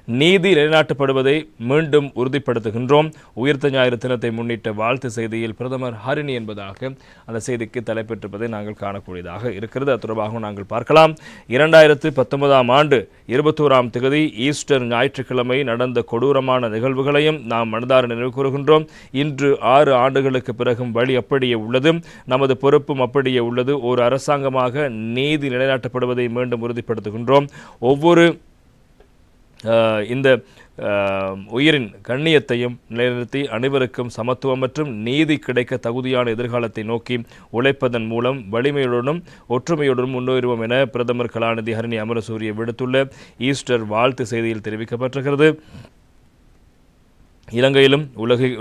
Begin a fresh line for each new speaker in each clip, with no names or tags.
நீதி நிலைநாட்டப்படுவதை மீண்டும் உறுதிப்படுத்துகின்றோம். உயிர்த்த ஞாயிறு தினத்தை முன்னிட்ட வாழ்த்து செய்தியில் பிரதமர் ஹரிணி என்பதாக அந்த செய்திக்கு தலைப்பெற்றிருப்பதை நாங்கள் காணக்கூடியதாக இருக்கிறது. அது தொடர்பாக நாங்கள் பார்க்கலாம். 2019ஆம் ஆண்டு 21ஆம் தேதி ஈஸ்டர் ஞாயிற்றுக்கிழமை நடந்த கொடூரமான நிகழ்வுகளையும் நாம் மனதார நினைவு கூறுகின்றோம். இன்று 6 ஆண்டுகளுக்கு பிறகும் வழி அப்படியே உள்ளது. நமது பொறுப்பும் அப்படியே உள்ளது. ஒரு அரசாங்கமாக நீதி நிலைநாட்டப்படுவதை மீண்டும் உறுதிப்படுத்துகின்றோம். ஒவ்வொரு இந்த உயிரின் கண்ணியத்தையும் நிலைநிறுத்தி அனைவருக்கும் சமத்துவம் மற்றும் நீதி கிடைக்க தகுதியான எதிர்காலத்தை நோக்கி உழைப்பதன் மூலம் வலிமையுடனும் ஒற்றுமையுடனும் முன்னேறுவோம் என பிரதமர் கலாநிதி ஹரிணி அமரசூரிய விடுத்துள்ள ஈஸ்டர் வாழ்த்து செய்தியில் தெரிவிக்கப்பட்டிருக்கிறது. இலங்கையிலும்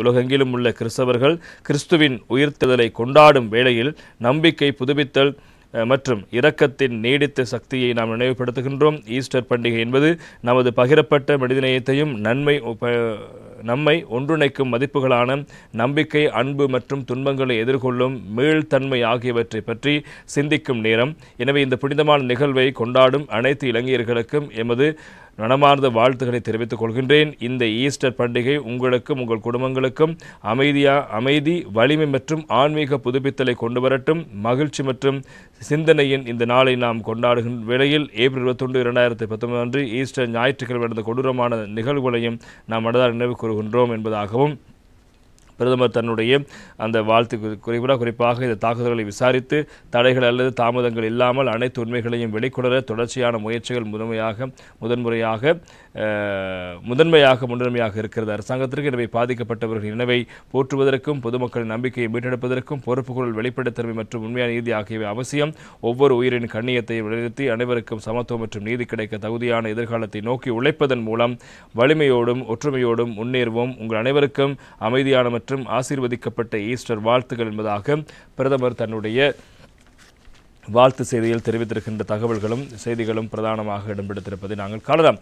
உலகெங்கிலும் உள்ள கிறிஸ்தவர்கள் கிறிஸ்துவின் உயிர்த்தெழுதலை கொண்டாடும் வேளையில் நம்பிக்கை புதுப்பித்தல் மற்றும் இரக்கத்தின் நீடித்த சக்தியை நாம் நினைவுபடுத்துகின்றோம். ஈஸ்டர் பண்டிகை என்பது நமது பகிரப்பட்ட மனிதநேயத்தையும் நம்மை ஒன்றிணைக்கும் மதிப்புகளான நம்பிக்கை, அன்பு மற்றும் துன்பங்களை எதிர்கொள்ளும் மீள்தன்மை ஆகியவற்றை பற்றி சிந்திக்கும் நேரம். எனவே இந்த புனிதமான நிகழ்வை கொண்டாடும் அனைத்து இளைஞர்களுக்கும் எமது மனமார்ந்த வாழ்த்துக்களை தெரிவித்துக் கொள்கின்றேன். இந்த ஈஸ்டர் பண்டிகை உங்களுக்கும் உங்கள் குடும்பங்களுக்கும் அமைதி, வலிமை மற்றும் ஆன்மீக புதுப்பித்தலை கொண்டு வரட்டும். மகிழ்ச்சி மற்றும் சிந்தனையின் இந்த நாளை நாம் கொண்டாடுகின்ற வேளையில் ஏப்ரல் 21, 2019 அன்று ஈஸ்டர் ஞாயிற்றுக்கிழமை நடந்த கொடூரமான நிகழ்வுகளையும் நாம் மனதார நினைவு கூறுகின்றோம் என்பதாகவும் பிரதமர் தன்னுடைய அந்த வாழ்த்து குறிப்பாக இந்த தாக்குதல்களை விசாரித்து தடைகள் அல்லது தாமதங்கள் இல்லாமல் அனைத்து உண்மைகளையும் வெளிக்கொணர தொடர்ச்சியான முயற்சிகள் முன்னுரிமையாக இருக்கிறது அரசாங்கத்திற்கு. எனவே பாதிக்கப்பட்டவர்கள் நினைவை போற்றுவதற்கும் பொதுமக்களின் நம்பிக்கையை மீட்டெடுப்பதற்கும் பொறுப்புக்குள் வெளிப்படைத்தன்மை மற்றும் உண்மையான நீதி ஆகியவை அவசியம். ஒவ்வொரு உயிரின் கண்ணியத்தை நிலைநிறுத்தி அனைவருக்கும் சமத்துவம் மற்றும் நீதி கிடைக்க தகுதியான எதிர்காலத்தை நோக்கி உழைப்பதன் மூலம் வலிமையோடும் ஒற்றுமையோடும் முன்னேறுவோம். உங்கள் அனைவருக்கும் அமைதியான மற்றும் ஆசீர்வதிக்கப்பட்ட ஈஸ்டர் வாழ்த்துக்கள் என்பதாக பிரதமர் தன்னுடைய வாழ்த்து செய்தியில் தெரிவித்திருக்கின்ற தகவல்களும் செய்திகளும் பிரதானமாக இடம்பெடுத்திருப்பதை நாங்கள் காணலாம்.